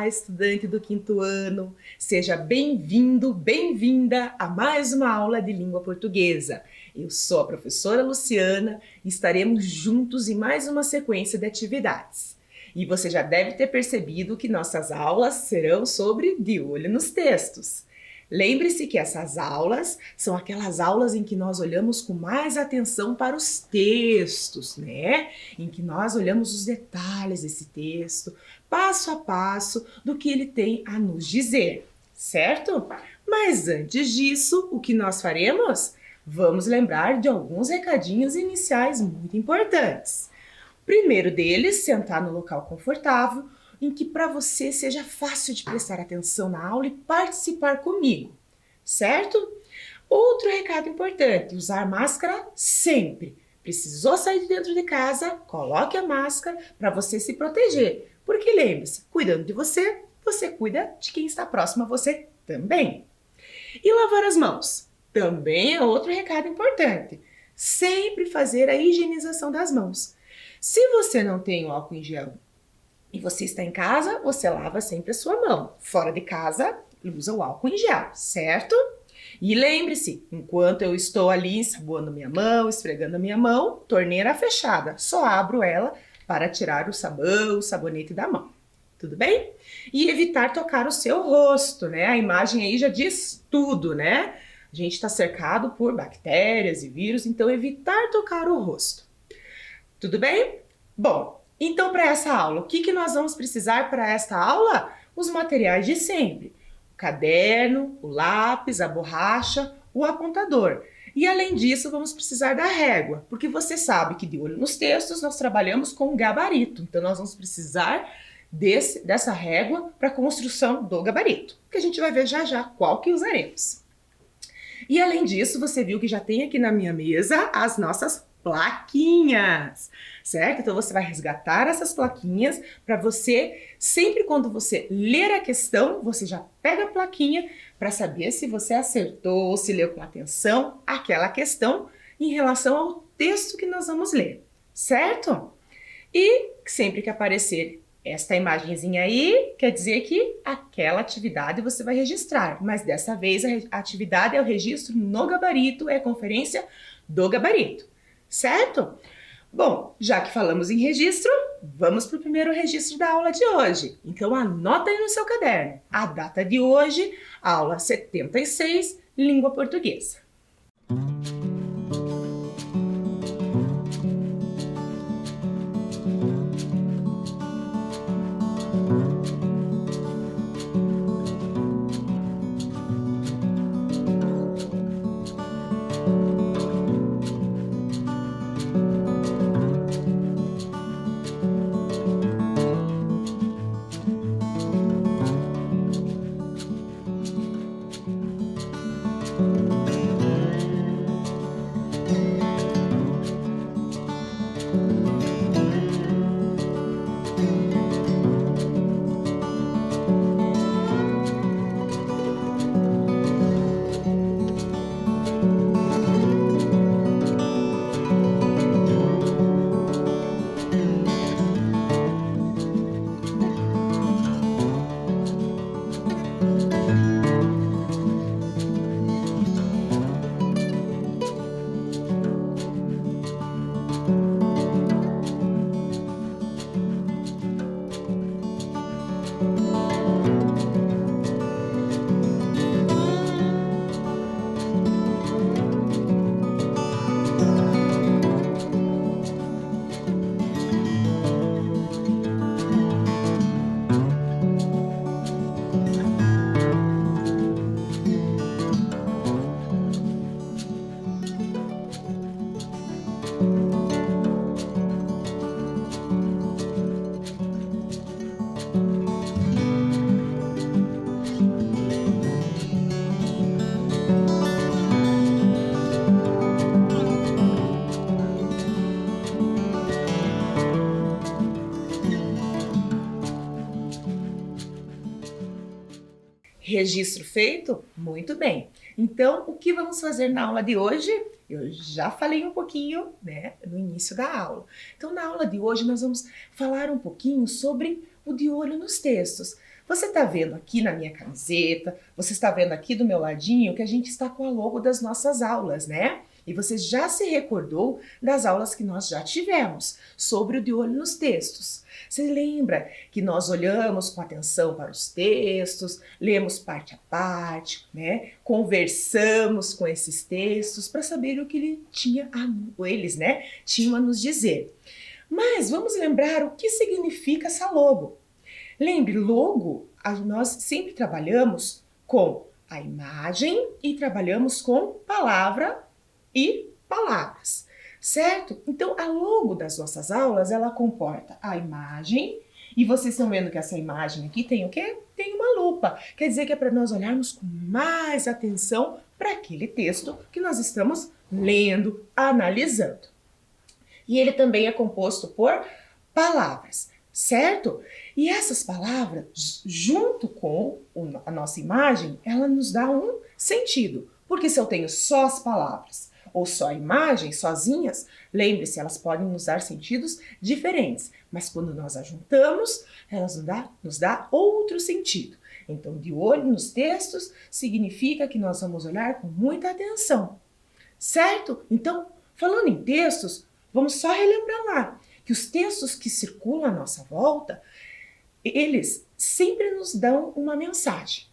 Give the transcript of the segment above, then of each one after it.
estudante do quinto ano! Seja bem-vindo, bem-vinda a mais uma aula de língua portuguesa. Eu sou a professora Luciana e estaremos juntos em mais uma sequência de atividades. E você já deve ter percebido que nossas aulas serão sobre de olho nos textos. Lembre-se que essas aulas são aquelas aulas em que nós olhamos com mais atenção para os textos, né? Em que nós olhamos os detalhes desse texto, passo a passo do que ele tem a nos dizer, certo? Mas antes disso, o que nós faremos? Vamos lembrar de alguns recadinhos iniciais muito importantes. O primeiro deles, sentar no local confortável, em que para você seja fácil de prestar atenção na aula e participar comigo, certo? Outro recado importante, usar máscara sempre. Precisou sair de dentro de casa, coloque a máscara para você se proteger. Porque lembre-se, cuidando de você, você cuida de quem está próximo a você também. E lavar as mãos, também é outro recado importante. Sempre fazer a higienização das mãos. Se você não tem o álcool em gel e você está em casa, você lava sempre a sua mão. Fora de casa, usa o álcool em gel, certo? E lembre-se, enquanto eu estou ali ensaboando minha mão, esfregando a minha mão, torneira fechada. Só abro ela para tirar o sabão, o sabonete da mão. Tudo bem? E evitar tocar o seu rosto, né? A imagem aí já diz tudo, né? A gente está cercado por bactérias e vírus, então evitar tocar o rosto. Tudo bem? Bom, então, para essa aula, o que nós vamos precisar para esta aula? Os materiais de sempre. O caderno, o lápis, a borracha, o apontador. E, além disso, vamos precisar da régua, porque você sabe que de olho nos textos nós trabalhamos com gabarito. Então, nós vamos precisar dessa régua para a construção do gabarito, que a gente vai ver já já qual que usaremos. E, além disso, você viu que já tem aqui na minha mesa as nossas plaquinhas, certo? Então você vai resgatar essas plaquinhas para você, sempre quando você ler a questão, você já pega a plaquinha para saber se você acertou, se leu com atenção aquela questão em relação ao texto que nós vamos ler, certo? E sempre que aparecer esta imagenzinha aí, quer dizer que aquela atividade você vai registrar, mas dessa vez a atividade é o registro no gabarito, é a conferência do gabarito. Certo? Bom, já que falamos em registro, vamos para o primeiro registro da aula de hoje. Então anota aí no seu caderno. A data de hoje, aula 76, língua portuguesa. Registro feito? Muito bem. Então, o que vamos fazer na aula de hoje? Eu já falei um pouquinho, né, no início da aula. Então, na aula de hoje, nós vamos falar um pouquinho sobre o de olho nos textos. Você está vendo aqui na minha camiseta, você está vendo aqui do meu ladinho que a gente está com a logo das nossas aulas, né? E você já se recordou das aulas que nós já tivemos sobre o De Olho nos Textos. Você lembra que nós olhamos com atenção para os textos, lemos parte a parte, né? Conversamos com esses textos para saber o que eles, né, tinham a nos dizer. Mas vamos lembrar o que significa essa logo. Lembre, logo, nós sempre trabalhamos com a imagem e trabalhamos com palavra e palavras, certo? Então, a logo das nossas aulas, ela comporta a imagem, e vocês estão vendo que essa imagem aqui tem o quê? Tem uma lupa. Quer dizer que é para nós olharmos com mais atenção para aquele texto que nós estamos lendo, analisando. E ele também é composto por palavras, certo? E essas palavras, junto com a nossa imagem, ela nos dá um sentido. Porque se eu tenho só as palavras ou só a imagem, sozinhas, lembre-se, elas podem nos dar sentidos diferentes. Mas quando nós as juntamos, elas nos dá outro sentido. Então, de olho nos textos significa que nós vamos olhar com muita atenção, certo? Então, falando em textos, vamos só relembrar lá que os textos que circulam à nossa volta, eles sempre nos dão uma mensagem.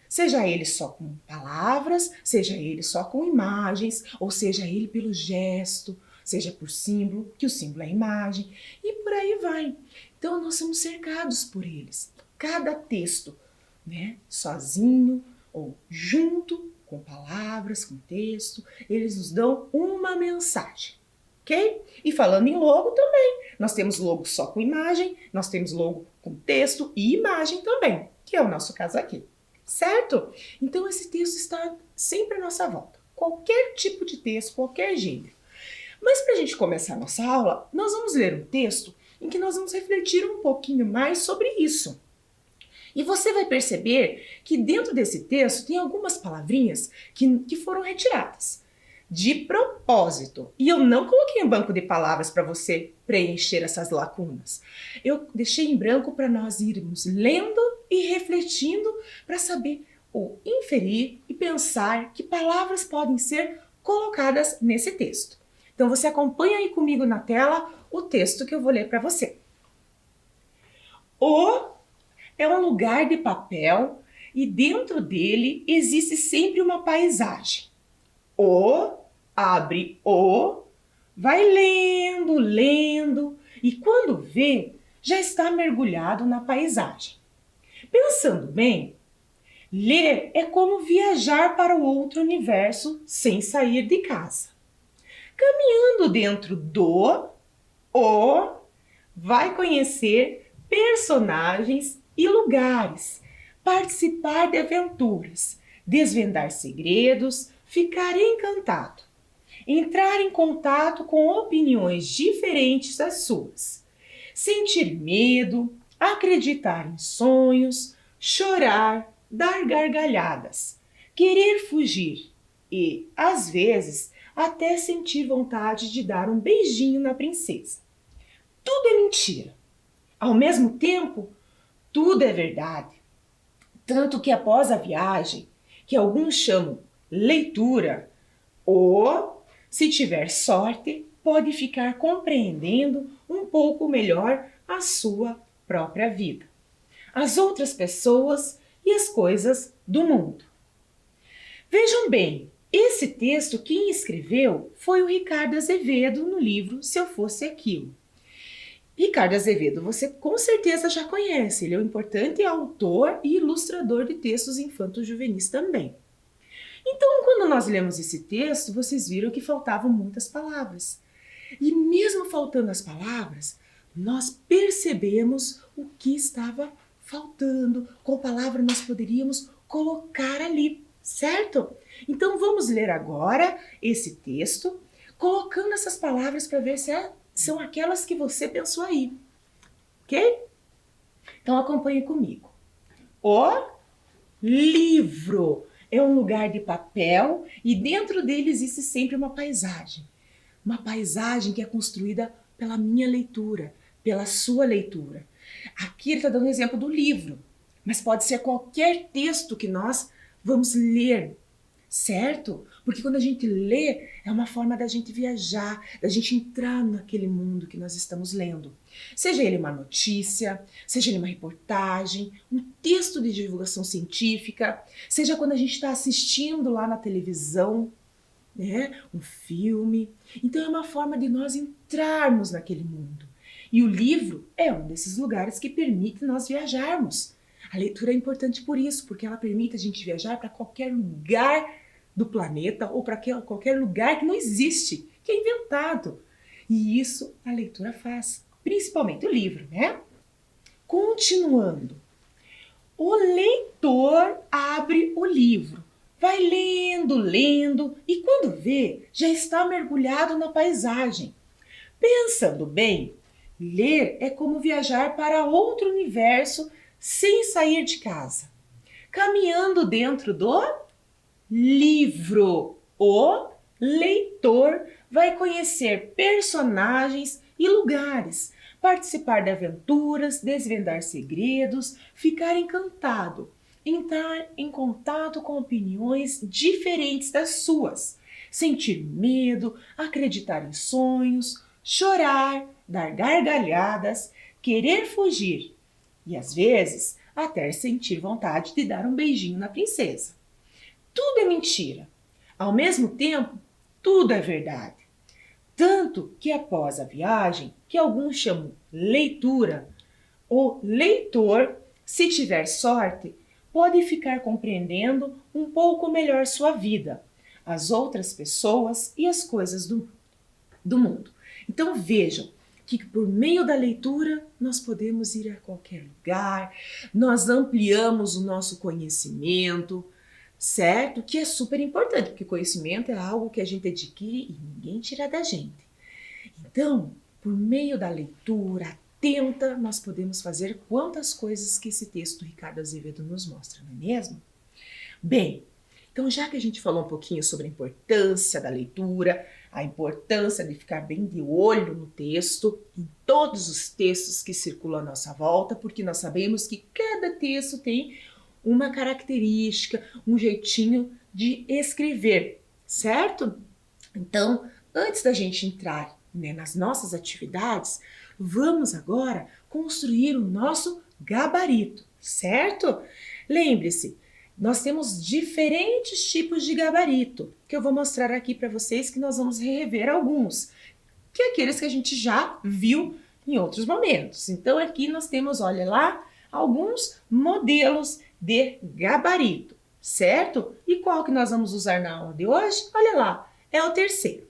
Seja ele só com palavras, seja ele só com imagens, ou seja ele pelo gesto, seja por símbolo, que o símbolo é a imagem, e por aí vai. Então, nós somos cercados por eles. Cada texto, né, sozinho ou junto, com palavras, com texto, eles nos dão uma mensagem. Ok? E falando em logo também, nós temos logo só com imagem, nós temos logo com texto e imagem também, que é o nosso caso aqui, certo? Então esse texto está sempre à nossa volta, qualquer tipo de texto, qualquer gênero. Mas para a gente começar a nossa aula, nós vamos ler um texto em que nós vamos refletir um pouquinho mais sobre isso. E você vai perceber que dentro desse texto tem algumas palavrinhas que foram retiradas de propósito. E eu não coloquei um banco de palavras para você preencher essas lacunas. Eu deixei em branco para nós irmos lendo e refletindo para saber ou inferir e pensar que palavras podem ser colocadas nesse texto. Então você acompanha aí comigo na tela o texto que eu vou ler para você. O é um lugar de papel e dentro dele existe sempre uma paisagem. O abre o, vai lendo, lendo, e quando vê, já está mergulhado na paisagem. Pensando bem, ler é como viajar para o outro universo sem sair de casa. Caminhando dentro do o, vai conhecer personagens e lugares, participar de aventuras, desvendar segredos, ficar encantado, entrar em contato com opiniões diferentes das suas, sentir medo, acreditar em sonhos, chorar, dar gargalhadas, querer fugir e, às vezes, até sentir vontade de dar um beijinho na princesa. Tudo é mentira. Ao mesmo tempo, tudo é verdade. Tanto que após a viagem, que alguns chamam leitura, ou, se tiver sorte, pode ficar compreendendo um pouco melhor a sua própria vida, as outras pessoas e as coisas do mundo. Vejam bem, esse texto quem escreveu foi o Ricardo Azevedo no livro Se Eu Fosse Aquilo. Ricardo Azevedo, você com certeza já conhece, ele é um importante autor e ilustrador de textos infanto-juvenis também. Então, quando nós lemos esse texto, vocês viram que faltavam muitas palavras. E mesmo faltando as palavras, nós percebemos o que estava faltando, qual palavra nós poderíamos colocar ali, certo? Então, vamos ler agora esse texto, colocando essas palavras para ver se são aquelas que você pensou aí, ok? Então, acompanhe comigo. O livro é um lugar de papel e dentro dele existe sempre uma paisagem. Uma paisagem que é construída pela minha leitura, pela sua leitura. Aqui ele está dando um exemplo do livro. mas pode ser qualquer texto que nós vamos ler, certo? Porque quando a gente lê, é uma forma da gente viajar, da gente entrar naquele mundo que nós estamos lendo. Seja ele uma notícia, seja ele uma reportagem, um texto de divulgação científica, seja quando a gente está assistindo lá na televisão, né, um filme. Então é uma forma de nós entrarmos naquele mundo. E o livro é um desses lugares que permite nós viajarmos. A leitura é importante por isso, porque ela permite a gente viajar para qualquer lugar do planeta ou para qualquer lugar que não existe, que é inventado. E isso a leitura faz, principalmente o livro, né? Continuando, o leitor abre o livro, vai lendo, lendo e quando vê, já está mergulhado na paisagem. Pensando bem, ler é como viajar para outro universo sem sair de casa, caminhando dentro do livro. O leitor vai conhecer personagens e lugares, participar de aventuras, desvendar segredos, ficar encantado, entrar em contato com opiniões diferentes das suas, sentir medo, acreditar em sonhos, chorar, dar gargalhadas, querer fugir e, às vezes, até sentir vontade de dar um beijinho na princesa. Tudo é mentira. Ao mesmo tempo, tudo é verdade. Tanto que após a viagem, que alguns chamam leitura, o leitor, se tiver sorte, pode ficar compreendendo um pouco melhor sua vida, as outras pessoas e as coisas do mundo. Então vejam que por meio da leitura nós podemos ir a qualquer lugar, nós ampliamos o nosso conhecimento, certo? Que é super importante, porque conhecimento é algo que a gente adquire e ninguém tira da gente. Então, por meio da leitura atenta, nós podemos fazer quantas coisas que esse texto do Ricardo Azevedo nos mostra, não é mesmo? Bem, então já que a gente falou um pouquinho sobre a importância da leitura, a importância de ficar bem de olho no texto, em todos os textos que circulam à nossa volta, porque nós sabemos que cada texto tem uma característica, um jeitinho de escrever, certo? Então, antes da gente entrar, né, nas nossas atividades, vamos agora construir o nosso gabarito, certo? Lembre-se, nós temos diferentes tipos de gabarito, que eu vou mostrar aqui para vocês, que nós vamos rever alguns, que é aqueles que a gente já viu em outros momentos. Então aqui nós temos, olha lá, alguns modelos de gabarito, certo? E qual que nós vamos usar na aula de hoje? Olha lá, é o terceiro.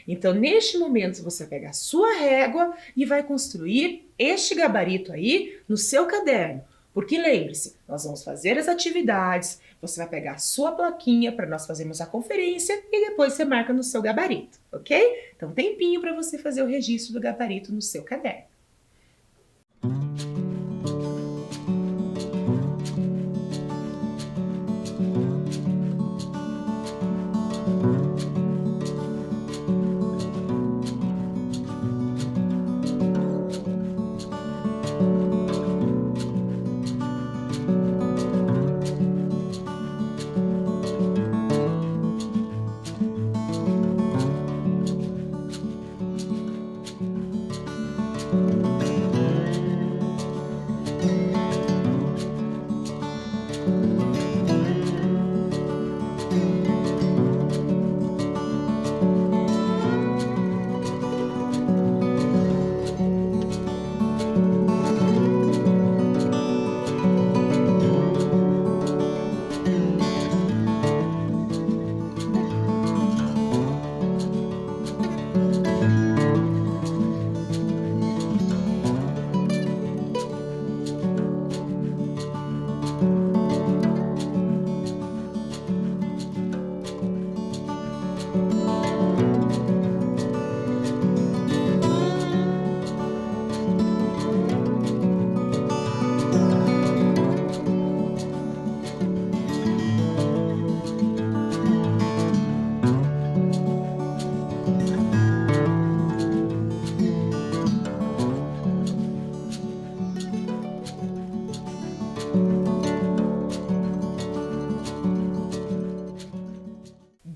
Então, neste momento, você pega a sua régua e vai construir este gabarito aí no seu caderno. Porque lembre-se, nós vamos fazer as atividades, você vai pegar a sua plaquinha para nós fazermos a conferência e depois você marca no seu gabarito, ok? Então, tempinho para você fazer o registro do gabarito no seu caderno.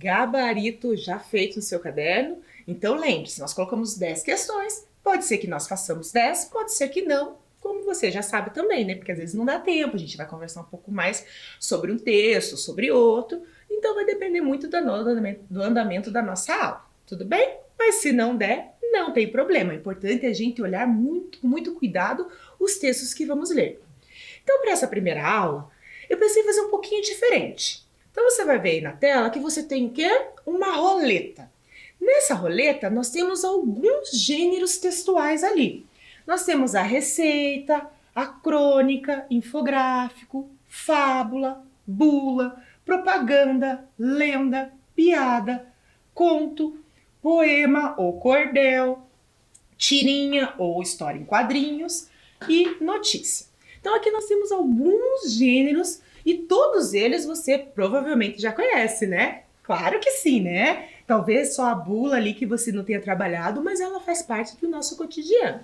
gabarito já feito no seu caderno. Então lembre-se, nós colocamos 10 questões, pode ser que nós façamos 10, pode ser que não, como você já sabe também, né? Porque às vezes não dá tempo, a gente vai conversar um pouco mais sobre um texto, sobre outro, então vai depender muito do andamento da nossa aula, tudo bem? Mas se não der, não tem problema, é importante a gente olhar com muito cuidado os textos que vamos ler. Então, para essa primeira aula, eu pensei em fazer um pouquinho diferente. Então, você vai ver aí na tela que você tem o quê? Uma roleta. Nessa roleta, nós temos alguns gêneros textuais ali. Nós temos a receita, a crônica, infográfico, fábula, bula, propaganda, lenda, piada, conto, poema ou cordel, tirinha ou história em quadrinhos e notícia. Então aqui nós temos alguns gêneros e todos eles você provavelmente já conhece, né? Claro que sim, né? Talvez só a bula ali que você não tenha trabalhado, mas ela faz parte do nosso cotidiano.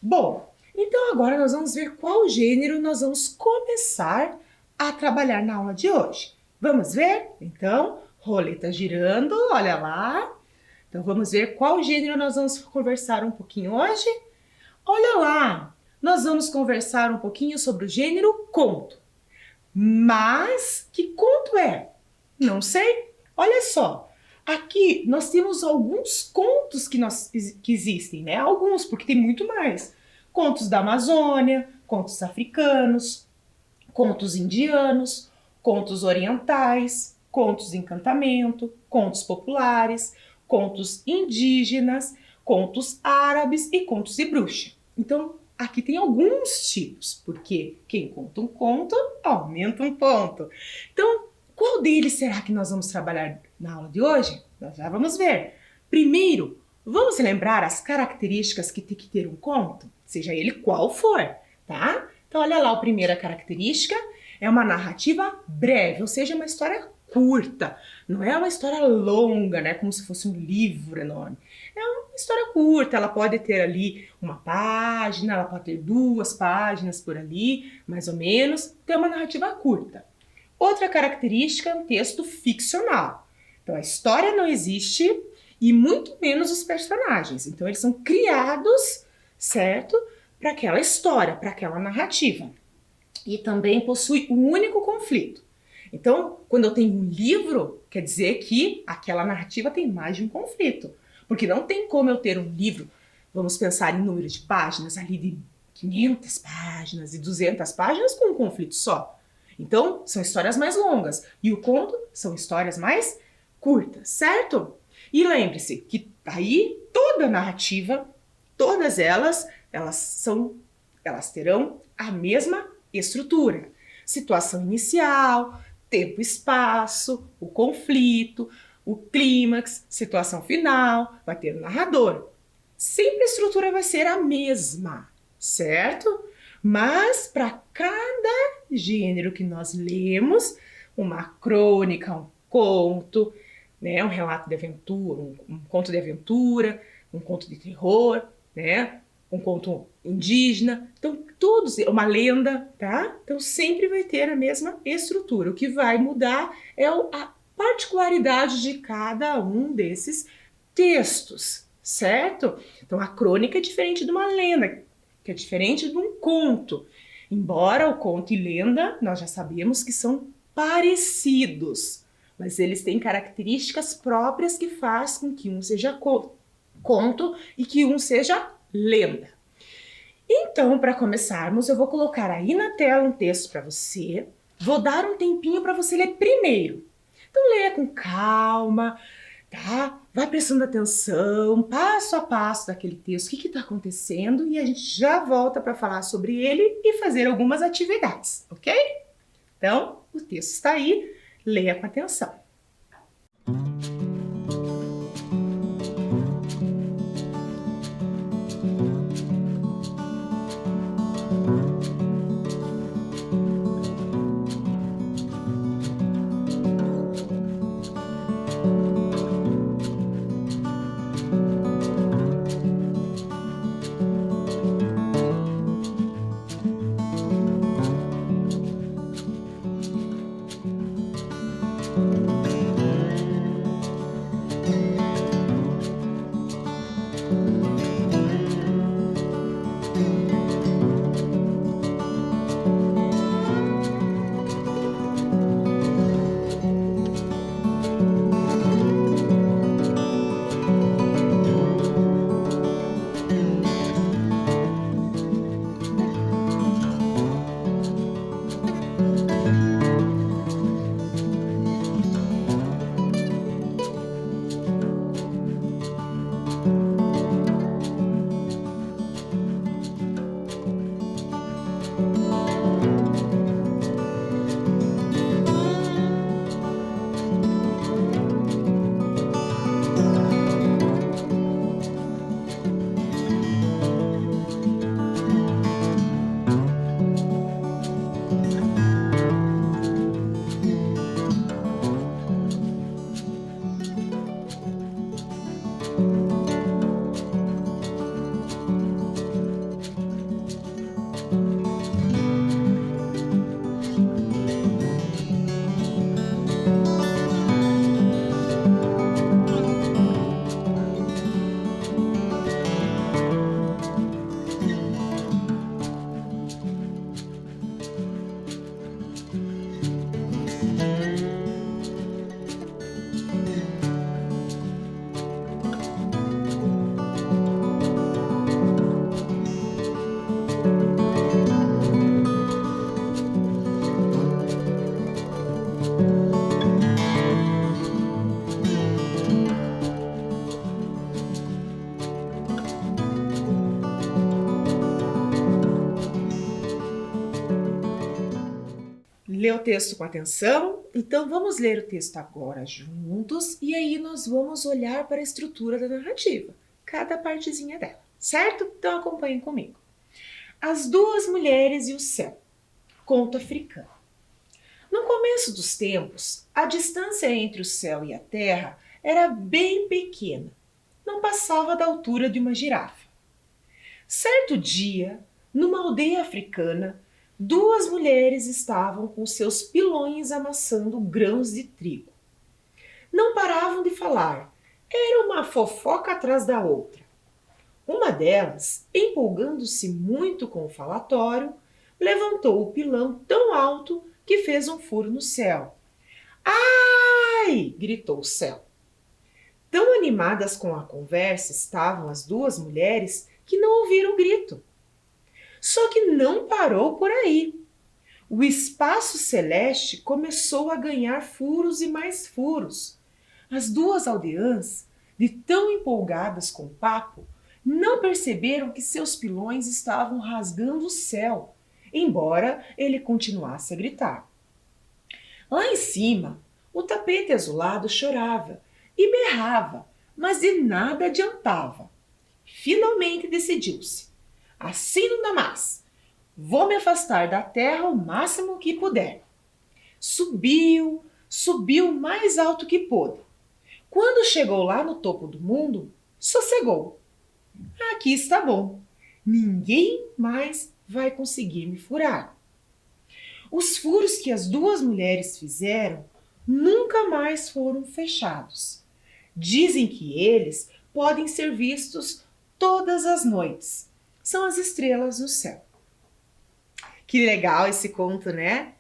Bom, então agora nós vamos ver qual gênero nós vamos começar a trabalhar na aula de hoje. Vamos ver? Então, roleta girando, olha lá. Então vamos ver qual gênero nós vamos conversar um pouquinho hoje. Olha lá, nós vamos conversar um pouquinho sobre o gênero conto. Mas que conto é? Não sei. Olha só, aqui nós temos alguns contos que existem, né? Alguns, porque tem muito mais. Contos da Amazônia, contos africanos, contos indianos, contos orientais, contos de encantamento, contos populares, contos indígenas, contos árabes e contos de bruxa. Então, aqui tem alguns tipos, porque quem conta um conto, aumenta um ponto. Então, qual deles será que nós vamos trabalhar na aula de hoje? Nós já vamos ver. Primeiro, vamos lembrar as características que tem que ter um conto, seja ele qual for, tá? Então, olha lá, a primeira característica é uma narrativa breve, ou seja, uma história curta. Não é uma história longa, né? Como se fosse um livro enorme. É uma história curta, ela pode ter ali uma página, ela pode ter 2 páginas por ali, mais ou menos. Então, é uma narrativa curta. Outra característica é um texto ficcional. Então, a história não existe e muito menos os personagens. Então, eles são criados, certo? Para aquela história, para aquela narrativa. E também possui um único conflito. Então, quando eu tenho um livro, quer dizer que aquela narrativa tem mais de um conflito. Porque não tem como eu ter um livro, vamos pensar em número de páginas, ali de 500 páginas e 200 páginas com um conflito só. Então, são histórias mais longas. E o conto são histórias mais curtas, certo? E lembre-se que aí toda narrativa, todas elas terão a mesma estrutura. Situação inicial, tempo e espaço, o conflito, o clímax, situação final, vai ter o narrador. Sempre a estrutura vai ser a mesma, certo? Mas para cada gênero que nós lemos, uma crônica, um conto, né, um relato de aventura, um conto de aventura, um conto de terror, né, um conto indígena, então todos, uma lenda, tá? Então sempre vai ter a mesma estrutura. O que vai mudar é a particularidade de cada um desses textos, certo? Então a crônica é diferente de uma lenda, que é diferente de um conto. Embora o conto e lenda, nós já sabemos que são parecidos, mas eles têm características próprias que faz com que um seja conto e que um seja lenda. Então, para começarmos, eu vou colocar aí na tela um texto para você. Vou dar um tempinho para você ler primeiro. Então, leia com calma, tá? Vai prestando atenção, passo a passo daquele texto, o que está acontecendo, e a gente já volta para falar sobre ele e fazer algumas atividades, ok? Então, o texto está aí, leia com atenção. Lê o texto com atenção? Então vamos ler o texto agora juntos e aí nós vamos olhar para a estrutura da narrativa, cada partezinha dela, certo? Então acompanhem comigo. As duas mulheres e o céu. Conto africano. No começo dos tempos, a distância entre o céu e a terra era bem pequena, não passava da altura de uma girafa. Certo dia, numa aldeia africana, duas mulheres estavam com seus pilões amassando grãos de trigo. Não paravam de falar, era uma fofoca atrás da outra. Uma delas, empolgando-se muito com o falatório, levantou o pilão tão alto que fez um furo no céu. Ai! Gritou o céu. Tão animadas com a conversa estavam as duas mulheres que não ouviram o grito. Só que não parou por aí. O espaço celeste começou a ganhar furos e mais furos. As duas aldeãs, de tão empolgadas com o papo, não perceberam que seus pilões estavam rasgando o céu, embora ele continuasse a gritar. Lá em cima, o tapete azulado chorava e berrava, mas de nada adiantava. Finalmente decidiu-se. Assim não dá mais. Vou me afastar da terra o máximo que puder. Subiu, subiu mais alto que pôde. Quando chegou lá no topo do mundo, sossegou. Aqui está bom. Ninguém mais vai conseguir me furar. Os furos que as duas mulheres fizeram nunca mais foram fechados. Dizem que eles podem ser vistos todas as noites. São as estrelas no céu. Que legal esse conto, né?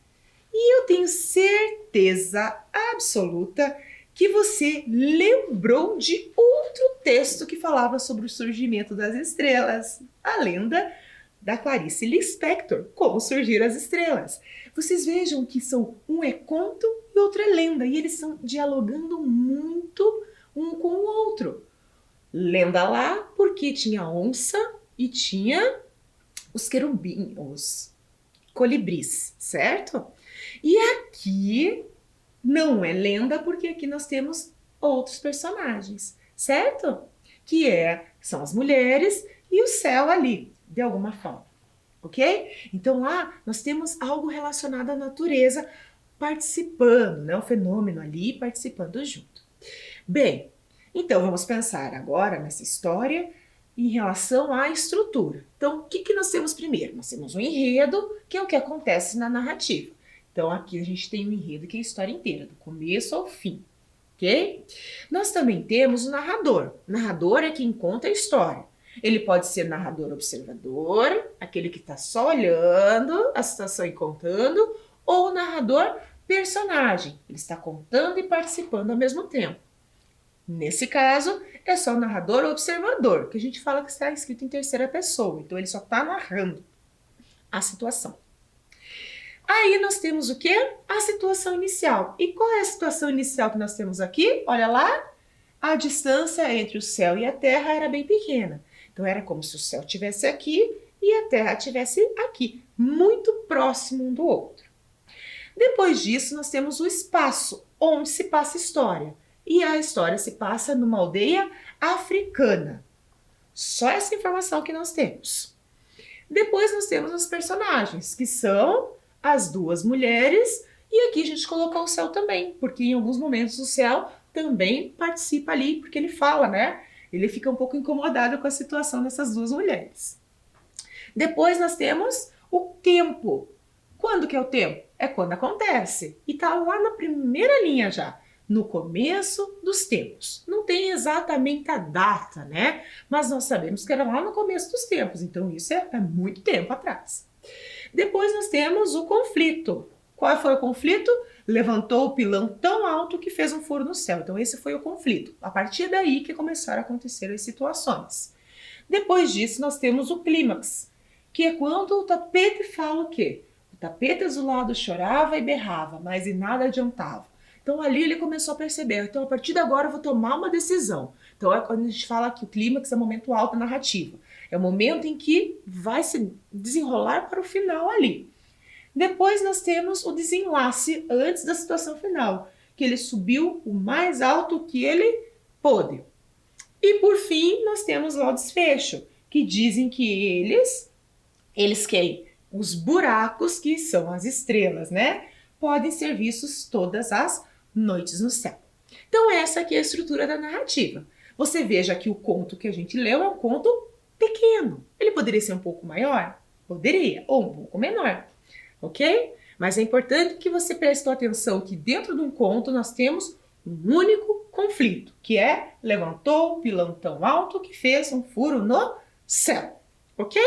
E eu tenho certeza absoluta que você lembrou de outro texto que falava sobre o surgimento das estrelas, a lenda da Clarice Lispector, Como Surgir as Estrelas. Vocês vejam que um é conto e outro é lenda, e eles estão dialogando muito um com o outro. Lenda lá porque tinha onça e tinha os querubins, os colibris, certo? E aqui não é lenda porque aqui nós temos outros personagens, certo? São as mulheres e o céu ali, de alguma forma, ok? Então lá nós temos algo relacionado à natureza participando, né? O fenômeno ali participando junto. Bem, então vamos pensar agora nessa história em relação à estrutura. Então, o que nós temos primeiro? Nós temos um enredo, que é o que acontece na narrativa. Então, aqui a gente tem um enredo que é a história inteira, do começo ao fim, ok? Nós também temos o narrador. O narrador é quem conta a história. Ele pode ser narrador observador, aquele que está só olhando a situação e contando, ou narrador personagem. Ele está contando e participando ao mesmo tempo. Nesse caso, é só o narrador observador, que a gente fala que está escrito em terceira pessoa. Então, ele só está narrando a situação. Aí nós temos o quê? A situação inicial. E qual é a situação inicial que nós temos aqui? Olha lá, a distância entre o céu e a terra era bem pequena. Então era como se o céu estivesse aqui e a terra estivesse aqui, muito próximo um do outro. Depois disso, nós temos o espaço, onde se passa a história. E a história se passa numa aldeia africana. Só essa informação que nós temos. Depois nós temos os personagens, que são as duas mulheres, e aqui a gente colocou o céu também, porque em alguns momentos o céu também participa ali, porque ele fala, né? Ele fica um pouco incomodado com a situação dessas duas mulheres. Depois nós temos o tempo. Quando que é o tempo? É quando acontece. E tá lá na primeira linha já, no começo dos tempos. Não tem exatamente a data, né? Mas nós sabemos que era lá no começo dos tempos, então isso é muito tempo atrás. Depois nós temos o conflito. Qual foi o conflito? Levantou o pilão tão alto que fez um furo no céu. Então esse foi o conflito. A partir daí que começaram a acontecer as situações. Depois disso nós temos o clímax, que é quando o tapete fala o quê? O tapete azulado chorava e berrava, mas de nada adiantava. Então ali ele começou a perceber, então a partir de agora eu vou tomar uma decisão. Então é quando a gente fala que o clímax é o momento alto da narrativa. É o momento em que vai se desenrolar para o final ali. Depois nós temos o desenlace antes da situação final, que ele subiu o mais alto que ele pôde. E por fim, nós temos lá o desfecho, que dizem que eles quem? Os buracos, que são as estrelas, né? Podem ser vistos todas as noites no céu. Então essa aqui é a estrutura da narrativa. Você veja que o conto que a gente leu é um conto pequeno. Ele poderia ser um pouco maior? Poderia, ou um pouco menor, ok? Mas é importante que você preste atenção que dentro de um conto nós temos um único conflito, que é levantou o pilão tão alto que fez um furo no céu, ok?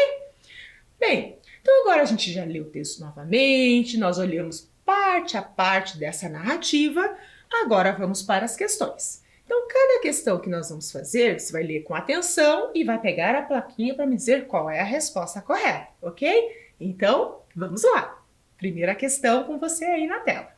Bem, então agora a gente já leu o texto novamente, nós olhamos parte a parte dessa narrativa, agora vamos para as questões. Então, cada questão que nós vamos fazer, você vai ler com atenção e vai pegar a plaquinha para me dizer qual é a resposta correta, ok? Então, vamos lá! Primeira questão com você aí na tela.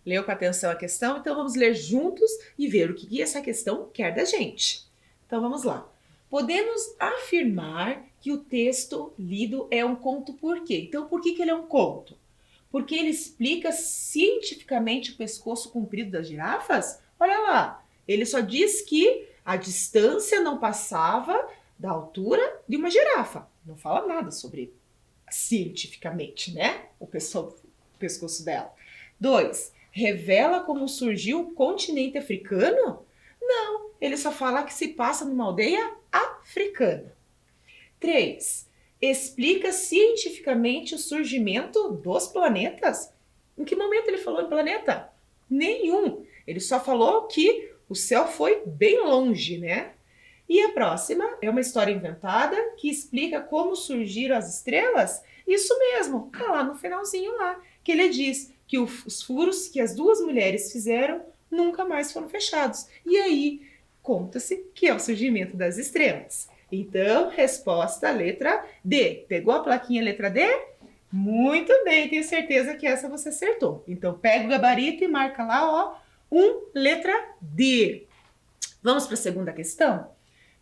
Leu com atenção a questão? Então vamos ler juntos e ver o que essa questão quer da gente. Então vamos lá. Podemos afirmar que o texto lido é um conto por quê? Então por que ele é um conto? Porque ele explica cientificamente o pescoço comprido das girafas? Olha lá, ele só diz que a distância não passava da altura de uma girafa. Não fala nada sobre cientificamente, né? O pescoço dela. 2. Revela como surgiu o continente africano? Não, ele só fala que se passa numa aldeia africana. 3. Explica cientificamente o surgimento dos planetas? Em que momento ele falou em planeta? Nenhum. Ele só falou que o céu foi bem longe, né? E a próxima é uma história inventada que explica como surgiram as estrelas? Isso mesmo, tá lá no finalzinho lá, que ele diz que os furos que as duas mulheres fizeram nunca mais foram fechados. E aí, conta-se que é o surgimento das estrelas. Então, resposta letra D. Pegou a plaquinha letra D? Muito bem, tenho certeza que essa você acertou. Então, pega o gabarito e marca lá, ó, letra D. Vamos para a segunda questão?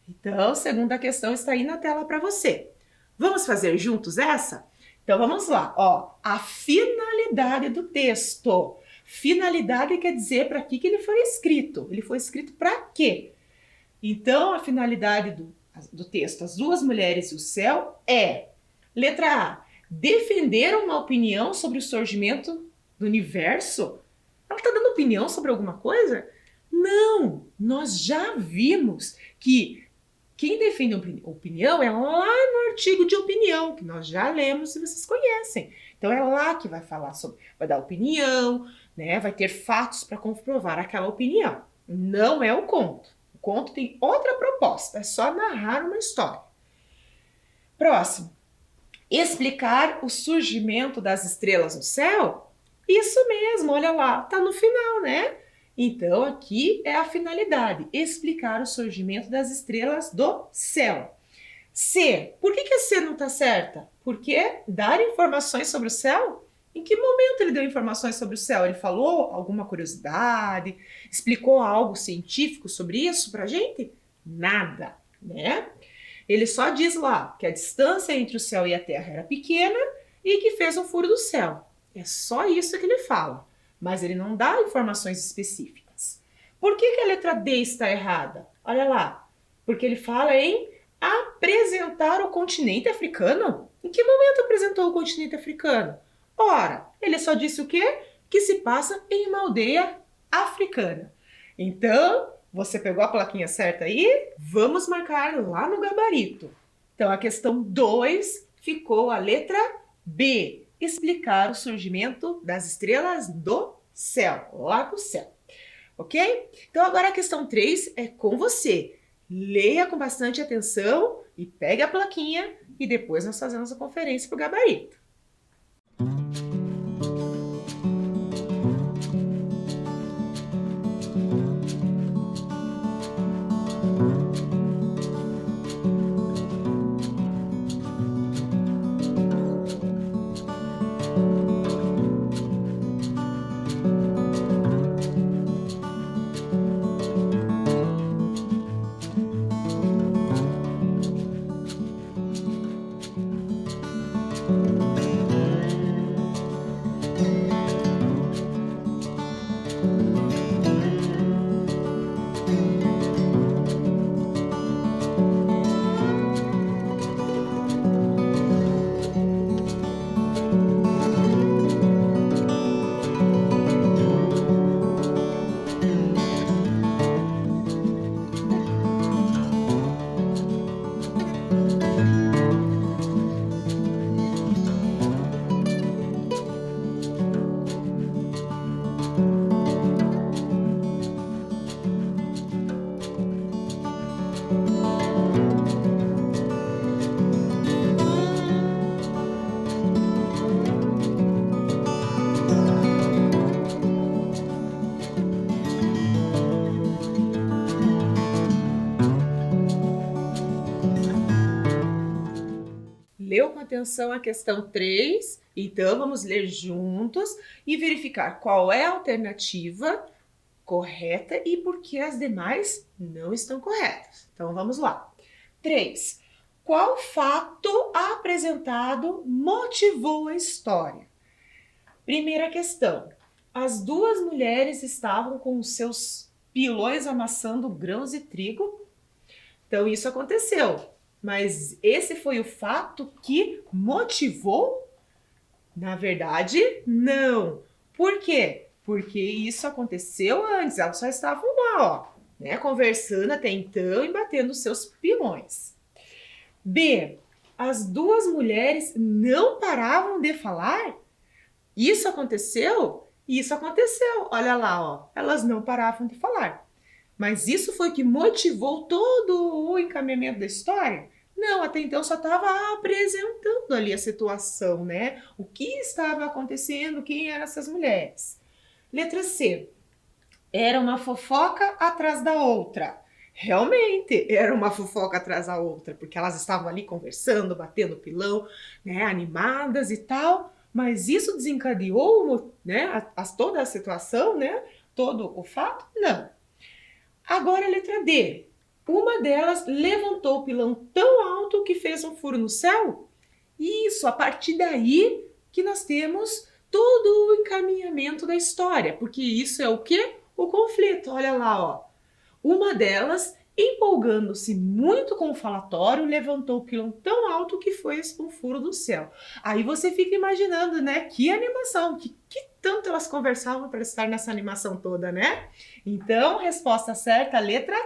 Então, a segunda questão está aí na tela para você. Vamos fazer juntos essa? Então vamos lá, ó, a finalidade do texto. Finalidade quer dizer para que ele foi escrito. Ele foi escrito para quê? Então a finalidade do texto, as duas mulheres e o céu, é, letra A, defender uma opinião sobre o surgimento do universo. Ela está dando opinião sobre alguma coisa? Não, nós já vimos que quem defende opinião é lá no artigo de opinião, que nós já lemos e vocês conhecem. Então é lá que vai falar sobre, vai dar opinião, né? Vai ter fatos para comprovar aquela opinião. Não é o conto. O conto tem outra proposta, é só narrar uma história. Próximo. Explicar o surgimento das estrelas no céu? Isso mesmo, olha lá, tá no final, né? Então, aqui é a finalidade, explicar o surgimento das estrelas do céu. C. Por que a C não está certa? Porque dar informações sobre o céu? Em que momento ele deu informações sobre o céu? Ele falou alguma curiosidade? Explicou algo científico sobre isso pra gente? Nada, né? Ele só diz lá que a distância entre o céu e a terra era pequena e que fez um furo do céu. É só isso que ele fala, mas ele não dá informações específicas. Por que a letra D está errada? Olha lá, porque ele fala em apresentar o continente africano. Em que momento apresentou o continente africano? Ora, ele só disse o quê? Que se passa em uma aldeia africana. Então, você pegou a plaquinha certa aí? Vamos marcar lá no gabarito. Então, a questão 2 ficou a letra B. Explicar o surgimento das estrelas do céu, lá do céu. Ok? Então, agora a questão 3 é com você. Leia com bastante atenção e pegue a plaquinha e depois nós fazemos a conferência para o gabarito. Leu com atenção a questão 3? Então, vamos ler juntos e verificar qual é a alternativa correta e por que as demais não estão corretas. Então, vamos lá. 3. Qual fato apresentado motivou a história? Primeira questão. As duas mulheres estavam com os seus pilões amassando grãos de trigo. Então, isso aconteceu. Mas esse foi o fato que motivou? Na verdade, não. Por quê? Porque isso aconteceu antes. Elas só estavam lá, ó, né, conversando até então e batendo seus pilões. B. As duas mulheres não paravam de falar? Isso aconteceu? Isso aconteceu. Olha lá, ó. Elas não paravam de falar. Mas isso foi que motivou todo o encaminhamento da história? Não, até então só estava apresentando ali a situação, né? O que estava acontecendo, quem eram essas mulheres. Letra C. Era uma fofoca atrás da outra. Realmente, era uma fofoca atrás da outra, porque elas estavam ali conversando, batendo pilão, né, animadas e tal, mas isso desencadeou, né, toda a situação, né, todo o fato? Não. Agora a letra D. Uma delas levantou o pilão tão alto que fez um furo no céu? Isso, a partir daí que nós temos todo o encaminhamento da história, porque isso é o quê? O conflito. Olha lá, ó. Uma delas, empolgando-se muito com o falatório, levantou o pilão tão alto que foi um furo do céu. Aí você fica imaginando, né? Que animação, que tanto elas conversavam para estar nessa animação toda, né? Então, resposta certa, letra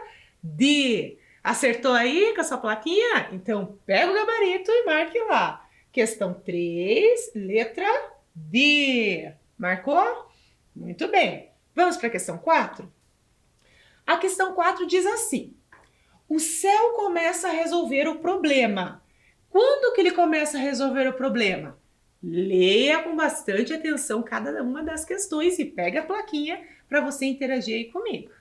D. Acertou aí com a sua plaquinha? Então, pega o gabarito e marque lá. Questão 3, letra D. Marcou? Muito bem. Vamos para a questão 4? A questão 4 diz assim: o céu começa a resolver o problema. Quando que ele começa a resolver o problema? Leia com bastante atenção cada uma das questões e pega a plaquinha para você interagir aí comigo.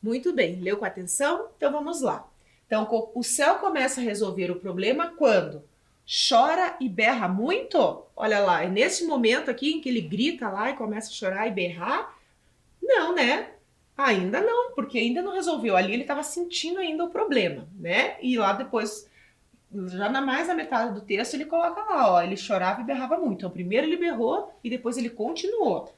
Muito bem, leu com atenção? Então vamos lá. Então o céu começa a resolver o problema quando chora e berra muito? Olha lá, é nesse momento aqui em que ele grita lá e começa a chorar e berrar? Não, né? Ainda não, porque ainda não resolveu. Ali ele estava sentindo ainda o problema, né? E lá depois, já na mais da metade do texto, ele coloca lá, ó, ele chorava e berrava muito. Então primeiro ele berrou e depois ele continuou.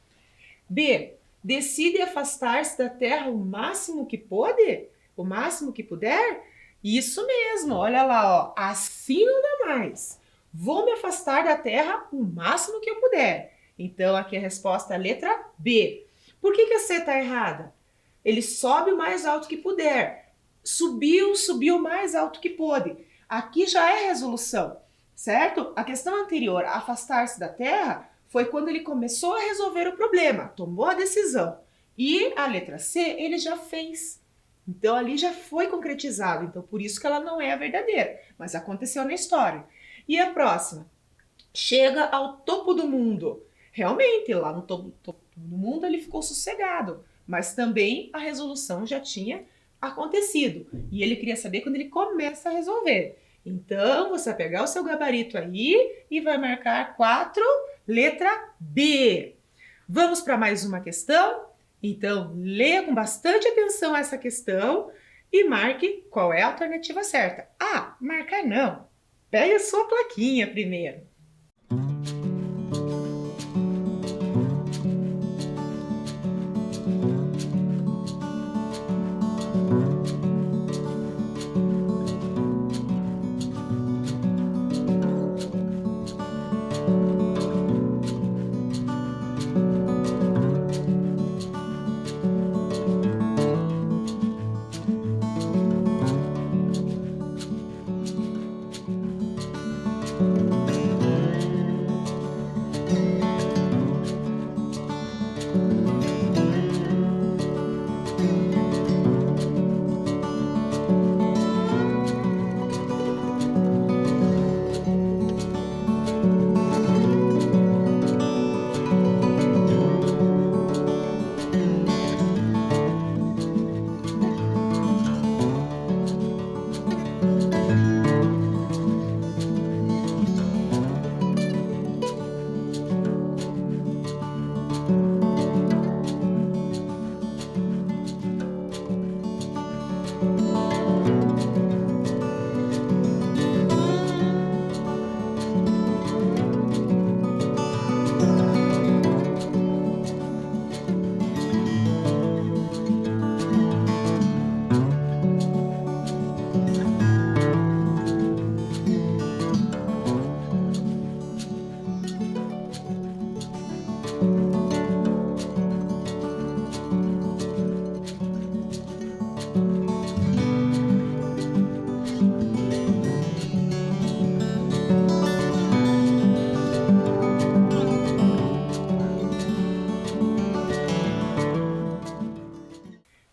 B. Decide afastar-se da terra o máximo que pode? O máximo que puder? Isso mesmo, olha lá, ó. Assim não dá mais. Vou me afastar da terra o máximo que eu puder. Então, aqui a resposta é a letra B. Por que a C está errada? Ele sobe o mais alto que puder. Subiu o mais alto que pôde. Aqui já é resolução, certo? A questão anterior, afastar-se da terra, foi quando ele começou a resolver o problema, tomou a decisão. E a letra C, ele já fez. Então, ali já foi concretizado. Então, por isso que ela não é a verdadeira. Mas aconteceu na história. E a próxima? Chega ao topo do mundo. Realmente, lá no topo do mundo, ele ficou sossegado. Mas também a resolução já tinha acontecido. E ele queria saber quando ele começa a resolver. Então, você vai pegar o seu gabarito aí e vai marcar 4, letra B. Vamos para mais uma questão? Então, leia com bastante atenção essa questão e marque qual é a alternativa certa. Ah, marcar não. Pegue a sua plaquinha primeiro.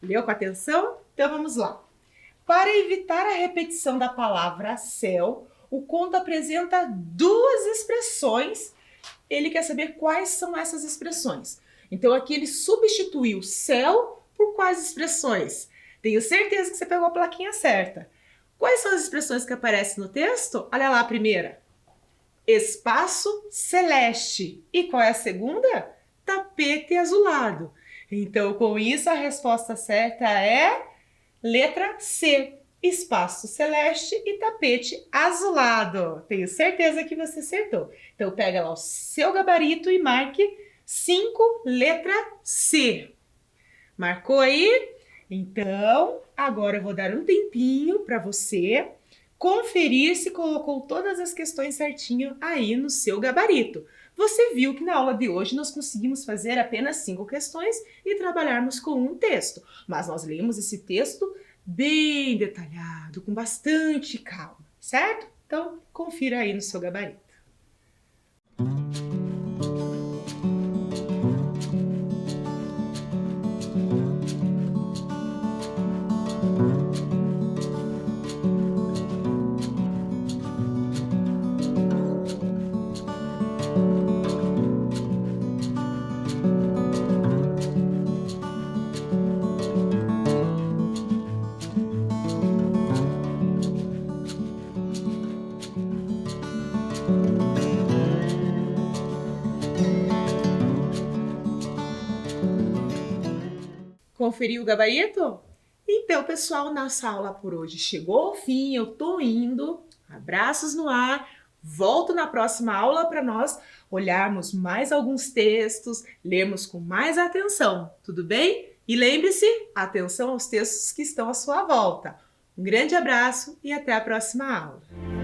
Leu com atenção? Então vamos lá. Para evitar a repetição da palavra céu, o conto apresenta duas expressões. Ele quer saber quais são essas expressões. Então aqui ele substituiu céu por quais expressões? Tenho certeza que você pegou a plaquinha certa. Quais são as expressões que aparecem no texto? Olha lá a primeira. espaço celeste. E qual é a segunda? Tapete azulado. Então, com isso, a resposta certa é letra C, espaço celeste e tapete azulado. Tenho certeza que você acertou. Então, pega lá o seu gabarito e marque 5, letra C. Marcou aí? Então, agora eu vou dar um tempinho para você conferir se colocou todas as questões certinho aí no seu gabarito. Você viu que na aula de hoje nós conseguimos fazer apenas 5 questões e trabalharmos com um texto, mas nós lemos esse texto bem detalhado, com bastante calma, certo? Então, confira aí no seu gabarito. Conferiu o gabarito? Então, pessoal, nossa aula por hoje chegou ao fim, eu tô indo, abraços no ar, volto na próxima aula para nós olharmos mais alguns textos, lermos com mais atenção, tudo bem? E lembre-se, atenção aos textos que estão à sua volta. Um grande abraço e até a próxima aula.